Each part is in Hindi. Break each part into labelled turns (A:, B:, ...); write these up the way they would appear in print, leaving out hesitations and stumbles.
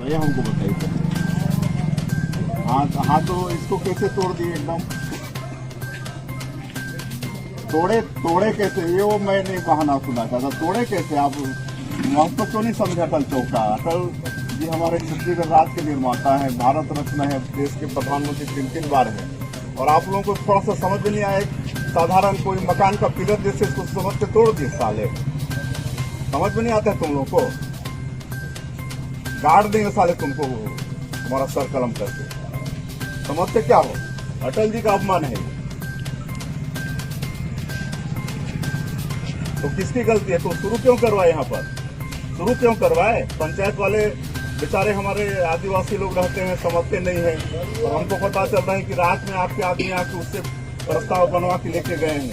A: ये हमको बताइए। हाँ हाँ, तो इसको कैसे तोड़ दिए एकदम? तोड़े कैसे? ये वो मैंने बहाना सुना था। तोड़े कैसे आप? महत्व क्यों नहीं समझे अटल चौक का? अटल जी हमारे छत्तीसगढ़ राज्य के निर्माता है, भारत रत्न है, देश के प्रधानमंत्री 3 बार है। और आप लोगों को थोड़ा सा समझ में नहीं आया? साधारण कोई मकान का पिलर जैसे इसको समझ के तोड़ दिए साले। समझ में नहीं आता है तुम लोग को? गाड़ देंगे साले तुमको तुम्हारा सर कलम करके। समझते क्या हो? अटल जी का अपमान है। तो किसकी गलती है? तो शुरू क्यों करवाए? यहाँ पर शुरू क्यों करवाए? पंचायत वाले बेचारे हमारे आदिवासी लोग रहते हैं, समझते नहीं है। और हमको पता चल रहा है कि रात में आपके आदमी आके उससे प्रस्ताव बनवा के लेके गए हैं।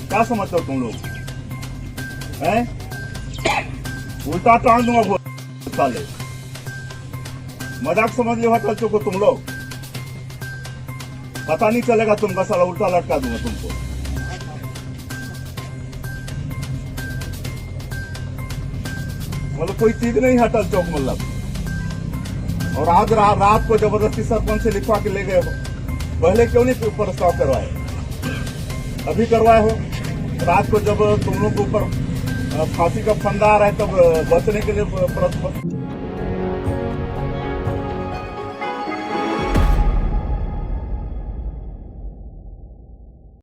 A: क्या समझते हो तुम लोग? हैं? उल्टा टांग दूंगा वो साले। मजाक समझ लो अटल चौक को तुम लोग। पता नहीं चलेगा तुमका, साला उल्टा लटका दूंगा तुमको। मतलब कोई चीज नहीं है अटल चौक मतलब। और आज रात को जबरदस्ती सरपंच से लिखवा के ले गए हो। पहले क्यों नहीं प्रस्ताव करवाए? अभी करवाए हो। रात को जब तुम लोग के ऊपर फांसी का फंदा आ रहा है तब बचने के लिए